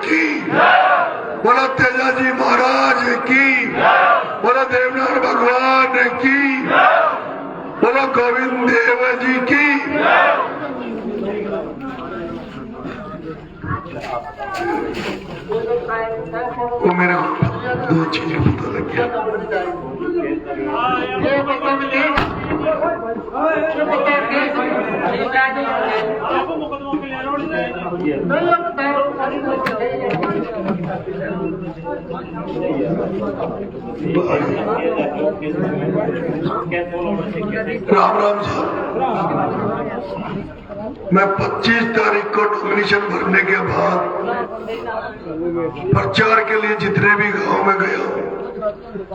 की, बोला तेजाजी महाराज की, बोला देवनाथ भगवान की, बोला गोविंद देव जी की। वो मेरे दो चीजें पता लग गया। राम राम साहब, मैं 25 तारीख को नॉमिनेशन भरने के बाद प्रचार के लिए जितने भी गांव में गया,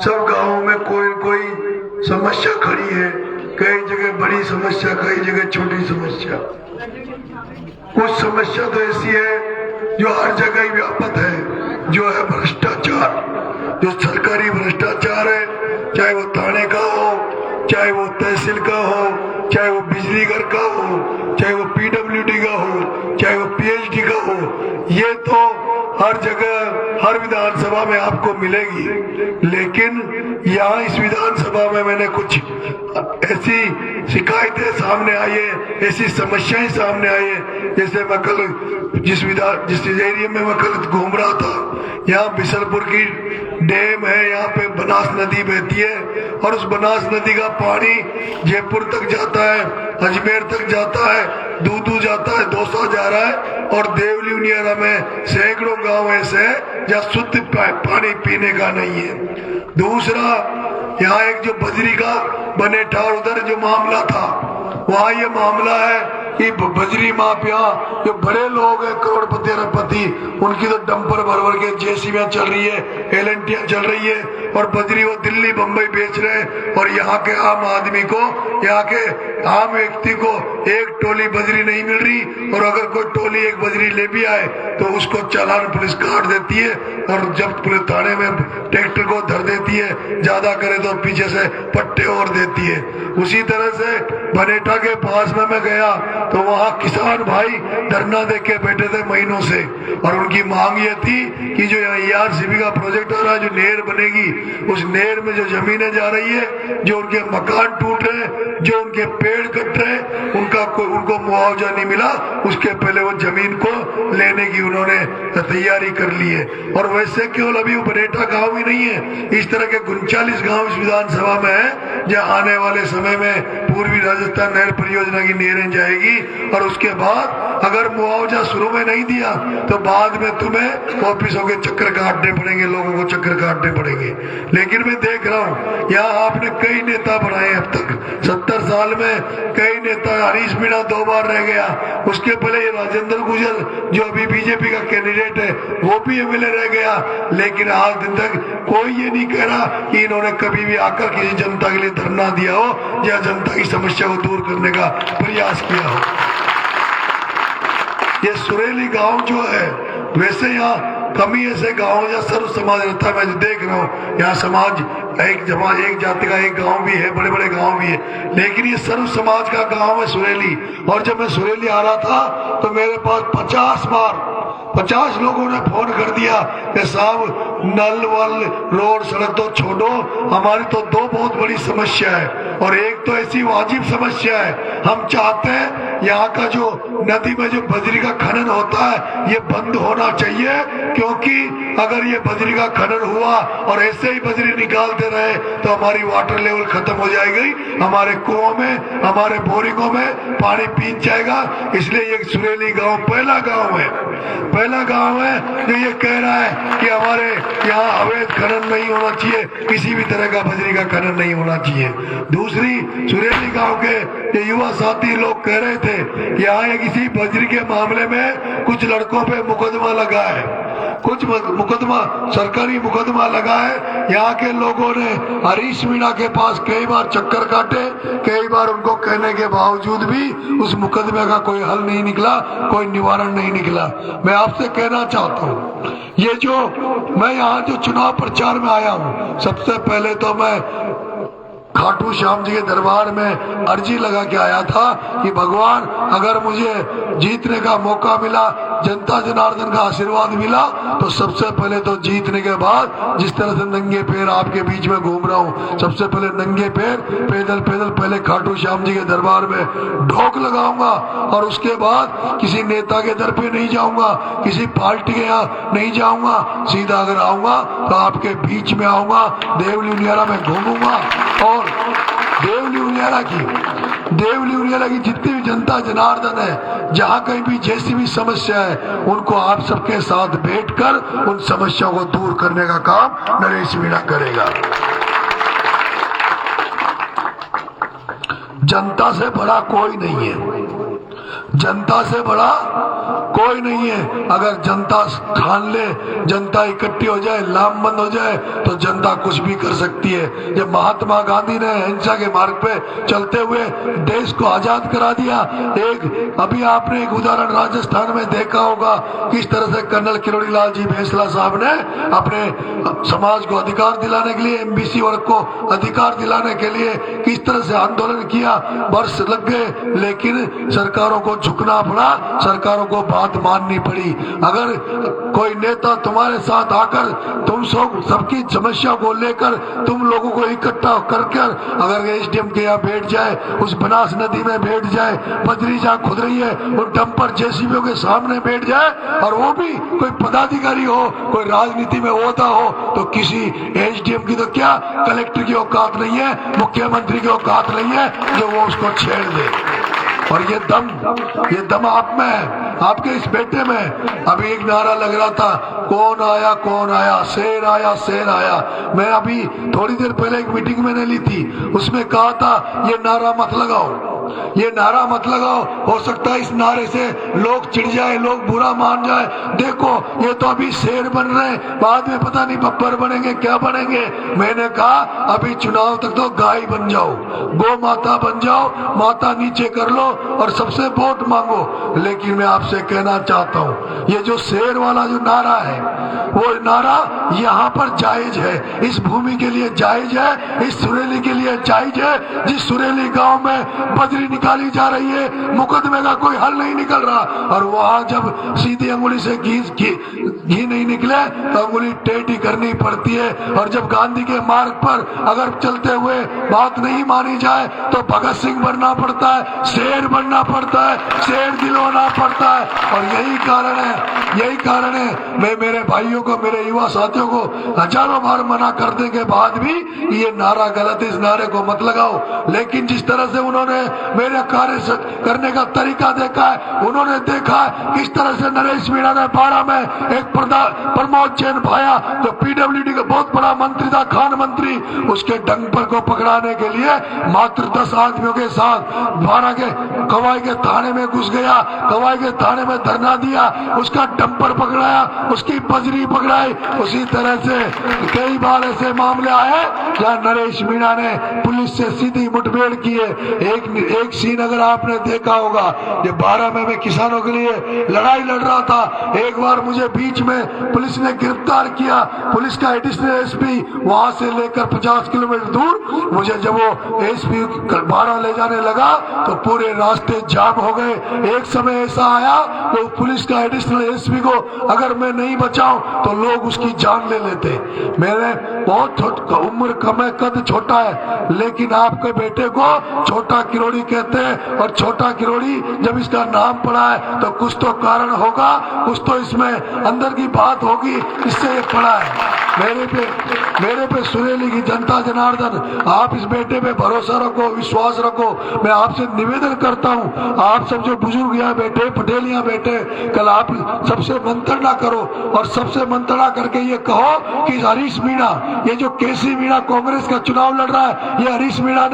सब गांवों में कोई कोई समस्या खड़ी है। कई जगह बड़ी समस्या, कई जगह छोटी समस्या। कुछ समस्या तो ऐसी है जो हर जगह ही व्यापक है, जो है भ्रष्टाचार। जो सरकारी भ्रष्टाचार है, चाहे वो थाने का हो, चाहे वो तहसील का हो, चाहे वो बिजली घर का हो, चाहे वो पीडब्ल्यूडी का हो, चाहे वो पीएचडी का हो, ये तो हर जगह हर विधानसभा में आपको मिलेगी। लेकिन यहाँ इस विधानसभा में मैंने कुछ ऐसी शिकायतें सामने आई है, ऐसी समस्याएं सामने आई है। जैसे मैं कल जिस एरिया में मैं कल घूम रहा था, यहाँ बिशनपुर की डैम है, यहाँ पे बनास नदी बहती है और उस बनास नदी का पानी जयपुर तक जाता है, अजमेर तक जाता है, दूदू जाता है, दौसा जा रहा है। और देवली उनियारा में सैकड़ों गांव ऐसे हैं जहाँ शुद्ध पानी पीने का नहीं है। दूसरा, यहाँ एक जो बजरी का बने ठार उधर जो मामला था, वहाँ ये मामला है कि बजरी माफिया जो बड़े लोग हैं, करोड़पति अरबपति, उनकी तो डंपर भर भर के जेसीबियां चल रही है, एलएनटियां चल रही है और बजरी वो दिल्ली बंबई बेच रहे हैं। और यहाँ के आम आदमी को, यहाँ के आम व्यक्ति को एक टोली बजरी नहीं मिल रही। और अगर कोई टोली एक बजरी ले भी आए तो उसको चालान पुलिस काट देती है और जब पुलिस थाने में ट्रैक्टर को धर देती है, ज्यादा करे तो पीछे से पट्टे और देती है। उसी तरह से बनेटा के पास में मैं गया तो वहाँ किसान भाई धरना दे के बैठे थे महीनों से, और उनकी मांग ये थी कि जो यहाँ ERCB का प्रोजेक्ट आ रहा है, जो नहर बनेगी, उस नहर में जो जमीनें जा रही है, जो उनके मकान टूट रहे, जो उनके पेड़ कट रहे, उनको मुआवजा नहीं मिला, उसके पहले वो जमीन को लेने की उन्होंने तैयारी कर ली है। और वैसे केवल अभी वो बनेटा गाँव ही नहीं है, इस तरह के 39 गाँव इस विधानसभा में है जहाँ आने वाले समय में पूर्वी राजस्थान नहर परियोजना की नहरें जाएगी। और उसके बाद अगर मुआवजा शुरू में नहीं दिया तो बाद में तुम्हें ऑफिसों के चक्कर काटने पड़ेंगे, लोगों को चक्कर काटने पड़ेंगे। लेकिन मैं देख रहा हूँ यहाँ आपने कई नेता बनाए अब तक, 70 साल में कई नेता। हरीश मीणा 2 बार रह गया, उसके पहले राजेंद्र गुर्जर जो अभी बीजेपी का कैंडिडेट है वो भी एमएलए रह गया। लेकिन आज दिन तक कोई ये नहीं कह रहा कि इन्होंने कभी भी आकर किसी जनता के लिए धरना दिया हो या जनता की समस्या को दूर करने का प्रयास किया हो। ये सुरेली गांव जो है, वैसे यहाँ कमी ऐसे गांव या सर्व समाज रहता है। मैं देख रहा हूँ यहाँ समाज एक जाति का एक गांव भी है, बड़े बड़े गांव भी है, लेकिन ये सर्व समाज का गांव है सुरेली। और जब मैं सुरेली आ रहा था तो मेरे पास 50 लोगों ने फोन कर दिया कि साहब नल वल रोड सड़क तो छोड़ो, हमारी तो 2 बहुत बड़ी समस्या है। और एक तो ऐसी वाजिब समस्या है, हम चाहते हैं यहाँ का जो नदी में जो बजरी का खनन होता है ये बंद होना चाहिए, क्योंकि अगर ये बजरी का खनन हुआ और ऐसे ही बजरी निकालते रहे तो हमारी वाटर लेवल खत्म हो जाएगी, हमारे कुओं में, हमारे बोरिंगों में पानी पीन जाएगा। इसलिए ये सुरेली गांव पहला गांव है जो ये कह रहा है कि हमारे यहाँ अवैध खनन नहीं होना चाहिए, किसी भी तरह का बजरी का खनन नहीं होना चाहिए। दूसरी, सुरेली गांव के ये युवा साथी लोग कह रहे थे कि यहाँ किसी बजरी के मामले में कुछ लड़कों पे मुकदमा लगा है, कुछ मुकदमा, सरकारी मुकदमा लगा है। यहाँ के लोगों ने हरीश मीणा के पास कई बार चक्कर काटे, कई बार उनको कहने के बावजूद भी उस मुकदमे का कोई हल नहीं निकला, कोई निवारण नहीं निकला। मैं आपसे कहना चाहता हूँ, ये जो मैं यहाँ जो चुनाव प्रचार में आया हूँ, सबसे पहले तो मैं खाटू श्याम जी के दरबार में अर्जी लगा के आया था कि भगवान अगर मुझे जीतने का मौका मिला जनता जनार्दन का आशीर्वाद मिला तो सबसे पहले तो जीतने के बाद जिस तरह से नंगे पैर आपके बीच में घूम रहा हूँ, सबसे पहले नंगे पैर पैदल पैदल पहले खाटू श्याम जी के दरबार में ढोक लगाऊंगा और उसके बाद किसी नेता के दर पे नहीं जाऊंगा, किसी पार्टी के यहाँ नहीं जाऊंगा, सीधा अगर आऊंगा तो आपके बीच में आऊंगा, देवली उनियारा में घूमूंगा और देवली उनियारा की जितनी भी जनता जनार्दन है, जहाँ कहीं भी जैसी भी समस्या है, उनको आप सबके साथ बैठकर उन समस्याओं को दूर करने का काम नरेश मीणा करेगा। जनता से बड़ा कोई नहीं है, जनता से बड़ा कोई नहीं है। अगर जनता ठान ले, जनता इकट्ठी हो जाए, लामबंद हो जाए तो जनता कुछ भी कर सकती है। जब महात्मा गांधी ने अहिंसा के मार्ग पे चलते हुए देश को आजाद करा दिया, अभी आपने एक उदाहरण राजस्थान में देखा होगा किस तरह से कर्नल किरोड़ी लाल जी भैंसला साहब ने अपने समाज को अधिकार दिलाने के लिए, एमबीसी वर्ग को अधिकार दिलाने के लिए किस तरह से आंदोलन किया। वर्ष लग गए लेकिन सरकारों को झुकना पड़ा, सरकारों को बात माननी पड़ी। अगर कोई नेता तुम्हारे साथ आकर तुम सबकी समस्या को लेकर तुम लोगों को इकट्ठा करके अगर एसडीएम के यहाँ बैठ जाए, उस बनास नदी में बैठ जाए, बजरी जहाँ खुद रही है उन डंपर जेसीबीओं के सामने बैठ जाए और वो भी कोई पदाधिकारी हो, कोई राजनीति में ओहदा हो, तो किसी एसडीएम की तो क्या कलेक्टर की औकात नहीं है, मुख्यमंत्री की औकात नहीं है जो वो उसको छेड़ दे। और ये दम आप में है, आपके इस बेटे में। अभी एक नारा लग रहा था, कौन आया, शेर आया, शेर आया। मैं अभी थोड़ी देर पहले एक मीटिंग मैंने ली थी, उसमें कहा था ये नारा मत लगाओ, ये नारा मत लगाओ, हो सकता है इस नारे से लोग चिढ़ जाए, लोग बुरा मान जाए। देखो ये तो अभी शेर बन रहे हैं, बाद में पता नहीं बब्बर बनेंगे, क्या बनेंगे। मैंने कहा अभी चुनाव तक तो गाय बन जाओ, गौ माता बन जाओ, माता नीचे कर लो और सबसे वोट मांगो। लेकिन मैं आपसे कहना चाहता हूँ ये जो शेर वाला जो नारा है, वो नारा यहाँ पर जायज है, इस भूमि के लिए जायज है, इस सुरेली के लिए जायज है। जिस सुरेली गांव में बजरी निकाली जा रही है, मुकदमे का कोई हल नहीं निकल रहा, और वहां जब सीधी अंगुली से घी नहीं निकले तो अंगुली टेढ़ी करनी पड़ती है। और जब गांधी के मार्ग पर अगर चलते हुए बात नहीं मानी जाए तो भगत सिंह बनना पड़ता है, शेर बनना पड़ता है, शेर दिलवाना पड़ता है। और यही कारण है मैं मेरे भाइयों को, मेरे युवा साथियों को हजारों बार मना करने के बाद भी ये नारा गलत, इस नारे को मत लगाओ। लेकिन जिस तरह से उन्होंने मेरे कार्य करने का तरीका देखा है, उन्होंने देखा है किस तरह से नरेश मीणा ने 12 में एक प्रमोद जैन भाया जो पीडब्ल्यूडी का बहुत बड़ा मंत्री था, खान मंत्री, उसके डंपर को पकड़ाने के लिए मात्र 10 आदमियों के साथ 12 के कवाई के थाने में घुस गया, कवाई के थाने में धरना दिया, उसका डंपर पकड़ाया, उसकी बजरी पकड़ाई। उसी तरह से कई बार ऐसे मामले आए जहाँ नरेश मीणा ने पुलिस से सीधी मुठभेड़ की है। एक सीन अगर आपने देखा होगा, ये 12 में मैं किसानों के लिए लड़ाई लड़ रहा था, एक बार मुझे बीच में पुलिस ने गिरफ्तार किया, पुलिस का एडिशनल एसपी वहां से लेकर 50 किलोमीटर दूर, मुझे जब वो एसपी 12 ले जाने लगा तो पूरे रास्ते जाम हो गए। एक समय ऐसा आया तो पुलिस का एडिशनल एसपी को अगर मैं नहीं बचाऊं तो लोग उसकी जान ले लेते। मेरे बहुत उम्र कम है, कद छोटा है, लेकिन आपके बेटे को छोटा किरोड़ी कहते हैं, और छोटा किरोड़ी जब इसका नाम पड़ा है तो कुछ तो कारण होगा, कुछ तो इसमें अंदर की बात होगी, इससे ये पड़ा है। मेरे पे सुरेली की जनता जनार्दन, आप इस बेटे पे भरोसा रखो, विश्वास रखो। मैं आपसे निवेदन करता हूँ, आप सब जो बुजुर्ग यहाँ बैठे, पटेल यहाँ बैठे, कल आप सबसे मंत्रणा करो और सबसे मंत्रणा करके ये कहो कि हरीश मीणा, ये जो केसी मीणा कांग्रेस का चुनाव लड़ रहा है, ये हरीश मीणा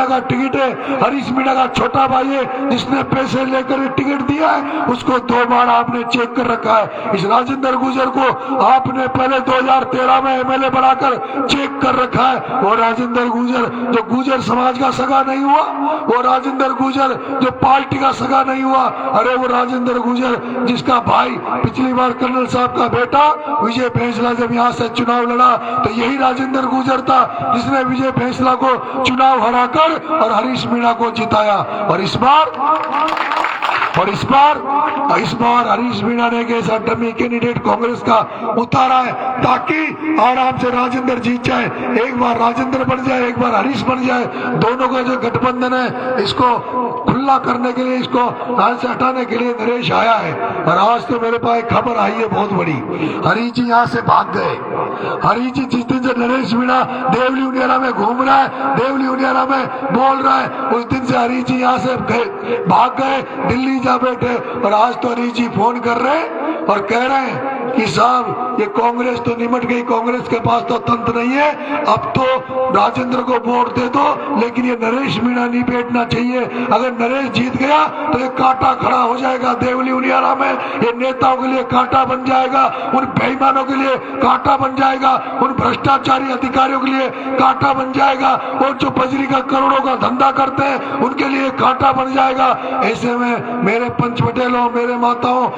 का टिकट है, हरीश मीणा का छोटा भाई है जिसने पैसे लेकर टिकट दिया है, उसको 2 बार आपने चेक कर रखा है। इस राजेंद्र गुर्जर को आपने पहले 2013 में एमएलए बनाकर चेक कर रखा है। वो राजेंद्र गुर्जर जो गुर्जर समाज का सगा नहीं हुआ, वो राजेंद्र गुर्जर जो पार्टी का सगा नहीं हुआ, अरे वो राजेंद्र गुर्जर जिसका भाई पिछली बार कर्नल साहब का बेटा विजय भैंसला जब यहाँ से चुनाव लड़ा तो यही राजेंद्र गुर्जर था जिसने विजय भैंसला को चुनाव हराकर और हरीश मीणा को जिताया। और इस बार और इस बार हरीश मीणा ने एक ऐसा डमी कैंडिडेट कांग्रेस का उतारा है ताकि आराम से राजेंद्र जीत जाए। एक बार राजेंद्र बन जाए, एक बार हरीश बन जाए, दोनों का जो गठबंधन है इसको खुला करने के लिए, इसको हाथ से हटाने के लिए नरेश आया है। और आज तो मेरे पास खबर आई है बहुत बड़ी, हरीश जी यहाँ से भाग गए। हरीश जी जिस दिन से नरेश मीणा देवली उनियारा में घूम रहा है, देवली उनियारा में बोल रहा है, उस दिन से हरीश जी यहाँ से भाग गए, दिल्ली जा बैठे। और आज तो हरीश जी फोन कर रहे हैं और कह रहे हैं कि साहब ये कांग्रेस तो निमट गई, कांग्रेस के पास तो तंत्र नहीं है, अब तो राजेंद्र को वोट दे दो, लेकिन ये नरेश मीणा नहीं बैठना चाहिए। अगर नरेश जीत गया तो ये कांटा खड़ा हो जाएगा देवली उनियारा में, ये नेताओं के लिए कांटा बन जाएगा, उन बेईमानों के लिए कांटा बन जाएगा, उन भ्रष्टाचारी अधिकारियों के लिए कांटा बन जाएगा, और जो बजरी का करोड़ों का धंधा करते हैं उनके लिए कांटा बन जाएगा। ऐसे में मेरे पंच पटेलों, मेरे माताओं,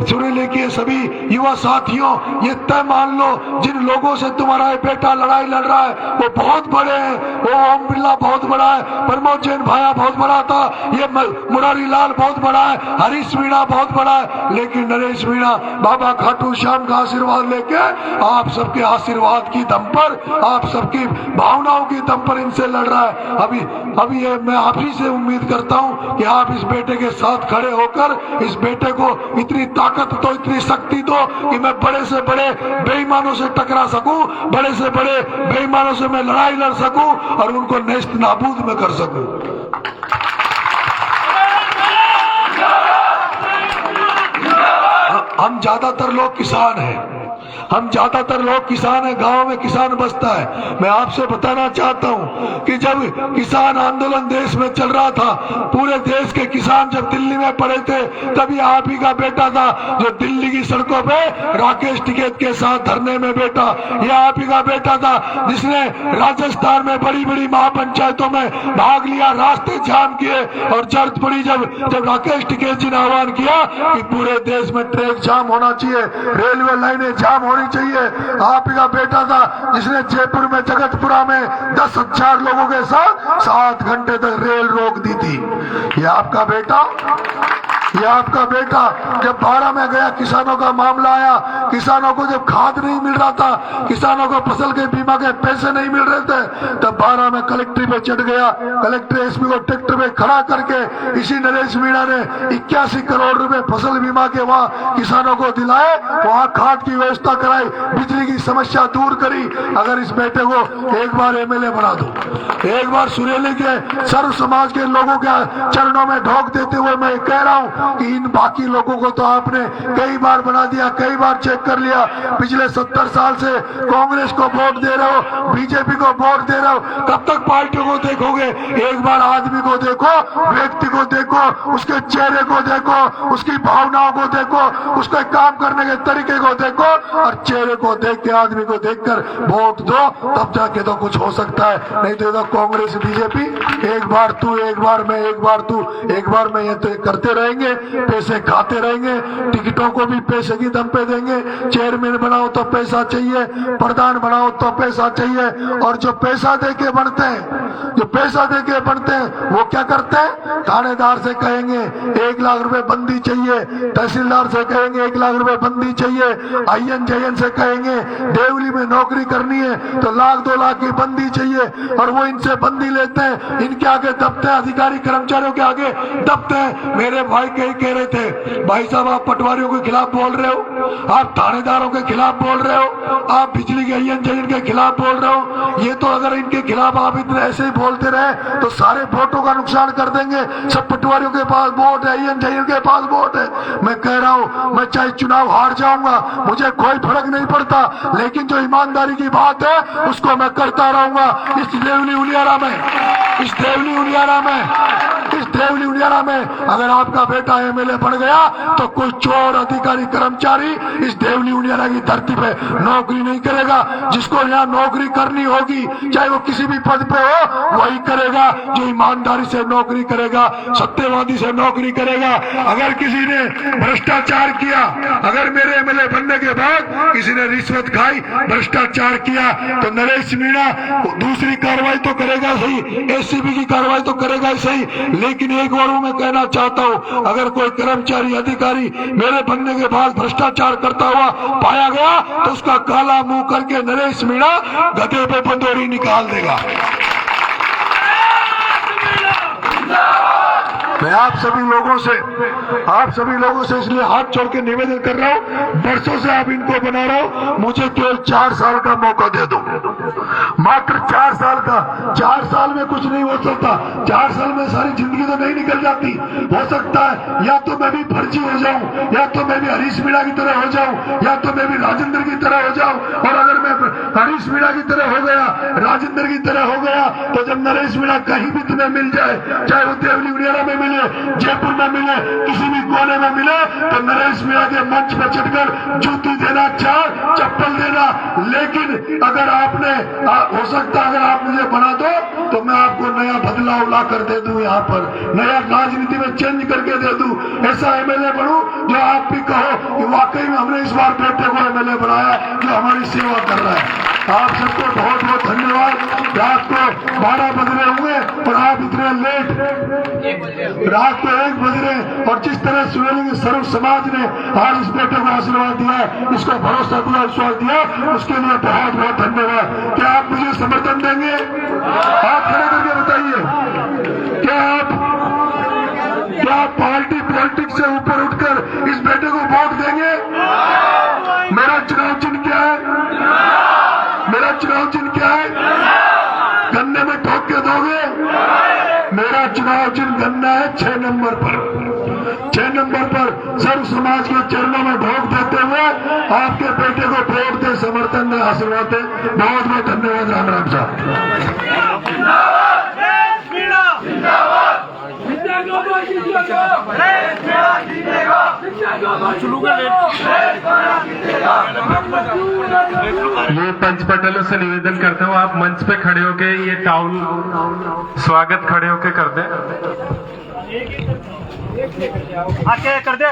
सुरीले के सभी युवा साथियों, ये तय मान लो जिन लोगों से तुम्हारा बेटा लड़ाई लड़ रहा है वो बहुत बड़े हैं। वो ओम बिरला बहुत बड़ा है, प्रमोद जैन भाया बहुत बड़ा था, ये मुरारी लाल बहुत बड़ा है, हरीश मीणा बहुत बड़ा है, लेकिन नरेश मीणा बाबा खाटू श्याम का आशीर्वाद लेके आप सबके आशीर्वाद की दम पर, आप सबकी भावनाओं की दम पर इनसे लड़ रहा है। अभी ये मैं आप ही से उम्मीद करता हूँ कि आप इस बेटे के साथ खड़े होकर इस बेटे को इतनी ताकत दो, इतनी शक्ति दो कि मैं बड़े से बड़े बेईमानों से टकरा सकूं, बड़े से बड़े बेईमानों से मैं लड़ाई लड़ सकूं और उनको नेस्त नाबूद में कर सकूं। हम ज्यादातर लोग किसान हैं, हम ज्यादातर लोग किसान हैं, गांव में किसान बसता है। मैं आपसे बताना चाहता हूं कि जब किसान आंदोलन देश में चल रहा था, पूरे देश के किसान जब दिल्ली में पड़े थे, तभी आप ही का बेटा था जो दिल्ली की सड़कों पे राकेश टिकैत के साथ धरने में बैठा। यह आप ही का बेटा था जिसने राजस्थान में बड़ी बड़ी महापंचायतों में भाग लिया, रास्ते जाम किए, और जरूरत पड़ी जब राकेश टिकैत जी ने आह्वान किया कि पूरे देश में ट्रैक जाम होना चाहिए, रेलवे लाइनें जाम होनी चाहिए, आप ही का बेटा था जिसने जयपुर में जगतपुरा में 10,000 लोगों के साथ 7 घंटे तक रेल रोक दी थी। ये आपका बेटा, ये आपका बेटा जब 12 में गया, किसानों का मामला आया, किसानों को जब खाद नहीं मिल रहा था, किसानों को फसल के बीमा के पैसे नहीं मिल रहे थे, तब 12 में कलेक्ट्री पे चढ़ गया, कलेक्टर एसपी को ट्रैक्टर पे खड़ा करके इसी नरेश मीणा ने 81 करोड़ रुपए फसल बीमा के वहाँ किसानों को दिलाए, वहाँ खाद की व्यवस्था कराई, बिजली की समस्या दूर करी। अगर इस बेटे को एक बार एमएलए बना दो, एक बार सुरेली के सर्व समाज के लोगों के चरणों में ढोक देते हुए मैं कह रहा हूँ कि इन बाकी लोगों को तो आपने कई बार बना दिया, कई बार चेक कर लिया। पिछले 70 साल से कांग्रेस को वोट दे रहे हो, बीजेपी को वोट दे रहे हो, कब तक पार्टियों को देखोगे? एक बार आदमी को देखो, व्यक्ति को देखो, उसके चेहरे को देखो, उसकी भावनाओं को देखो, उसके काम करने के तरीके को देखो, और चेहरे को देख के, आदमी को देखकर वोट दो, तब जाके तो कुछ हो सकता है। नहीं तो कांग्रेस बीजेपी एक बार तू, एक बार मैं, एक बार तू, एक बार मैं, ये तो करते रहेंगे, पैसे खाते रहेंगे, टिकटों को भी पैसे की दम पे देंगे। चेयरमैन बनाओ तो पैसा चाहिए, प्रधान बनाओ तो पैसा चाहिए, और जो पैसा देके बनते हैं, जो पैसा देके बनते हैं वो क्या करते हैं? थानेदार से कहेंगे 1 लाख रुपए बंदी चाहिए, तहसीलदार से कहेंगे 1 लाख रुपए बंदी चाहिए, आईएन जयन से कहेंगे देवली में नौकरी करनी है तो 1-2 लाख की बंदी चाहिए, और वो इनसे बंदी लेते हैं, इनके आगे दबते हैं, अधिकारी कर्मचारियों के आगे दबते हैं। मेरे भाई कई कह रहे थे, भाई साहब आप पटवारियों के खिलाफ बोल रहे हो, आप थानेदारों के खिलाफ बोल रहे हो, आप बिजली के आईएन जयन के खिलाफ बोल रहे हो, ये तो अगर इनके खिलाफ आप इतने ऐसे ही बोलते रहे तो सारे वोटों का नुकसान कर देंगे। सब पटवारियों के पास वोट है, आईएन जयन के पास वोट है। मैं कह रहा हूँ, मैं चाहे चुनाव हार जाऊंगा, मुझे कोई फर्क नहीं पड़ता, लेकिन जो ईमानदारी की बात है उसको मैं करता रहूंगा। इस देवली उनियारा में, इस देवली उनियारा में, इस देवली उनियारा में अगर आपका बेटा एमएलए बन गया तो कोई चोर अधिकारी कर्मचारी इस देवली उनियारा की धरती पे नौकरी नहीं करेगा। जिसको यहाँ नौकरी करनी होगी, चाहे वो किसी भी पद पे हो, वही करेगा जो ईमानदारी से नौकरी करेगा, सत्यवादी से नौकरी करेगा। अगर किसी ने भ्रष्टाचार किया, अगर मेरे एमएलए बनने के बाद किसी ने रिश्वत खाई, भ्रष्टाचार किया, तो नरेश मीणा दूसरी कार्रवाई तो करेगा सही, एसीबी की कार्रवाई तो करेगा सही, लेकिन एक बार मैं कहना चाहता हूं, अगर कोई कर्मचारी अधिकारी मेरे बनने के बाद भ्रष्टाचार करता हुआ पाया गया तो उसका काला मुंह करके नरेश मीणा गधे पे पंदोरी निकाल देगा। मैं आप सभी लोगों से इसलिए हाथ जोड़ के निवेदन कर रहा हूं, बरसों से आप इनको बना रहा हूं, मुझे केवल 4 साल का मौका दे दो, मात्र 4 साल का। 4 साल में कुछ नहीं हो सकता, 4 साल में सारी जिंदगी तो नहीं निकल जाती। हो सकता है या तो मैं भी फर्जी हो जाऊं, या तो मैं भी हरीश मीणा की तरह हो जाऊं, या तो मैं भी राजेंद्र की तरह हो जाऊं। और अगर मैं हरीश मीणा की तरह हो गया, राजेंद्र की तरह हो गया, तो जब नरेश मीणा कहीं भी तुम्हें मिल जाए, चाहे वो देवली उड़ियारा में मिले, जयपुर में मिले, किसी भी कोने में मिले, तो नरेश मीणा के मंच पर चढ़कर जूती देना, चप्पल देना। लेकिन अगर आपने हो सकता अगर आप मुझे बना दो तो मैं आपको नया बदलाव ला कर दे दूं, यहाँ पर नया राजनीति में चेंज करके दे दूं। ऐसा एमएलए बनूं जो आप भी कहो कि वाकई में हमने इस बार बेटे को एमएलए बनाया जो हमारी सेवा कर रहा है। आप सबको बहुत बहुत धन्यवाद। रात को 12 बज रहे होंगे और आप इतने लेट, रात को 1 बज रहे, और जिस तरह सुनेली सर्व समाज ने आज इस बेटे को आशीर्वाद दिया, इसको भरोसा दिया, विश्वास दिया, उसके लिए बहुत बहुत धन्यवाद। क्या आप मुझे समर्थन देंगे? आप खड़े करके बताइए, क्या आप पार्टी पॉलिटिक्स से ऊपर उठकर इस बेटे को वोट देंगे? मेरा चुनाव चिन्ह क्या है? मेरा चुनाव चिन्ह क्या है? गन्ने में ठोक के दोगे? मेरा चुनाव चिन्ह गन्ना है 6 नंबर पर। 6 नंबर पर सर्व समाज के चरणों में ढोक देते हुए आपके बेटे को वोट दे, समर्थन दे, आशीर्वाद दे। बहुत बहुत धन्यवाद। राम राम साहब। ये पंच पटेलों से निवेदन करता हूँ, आप मंच पे खड़े होके ये टाउन स्वागत खड़े होके कर दें। आके कर दे।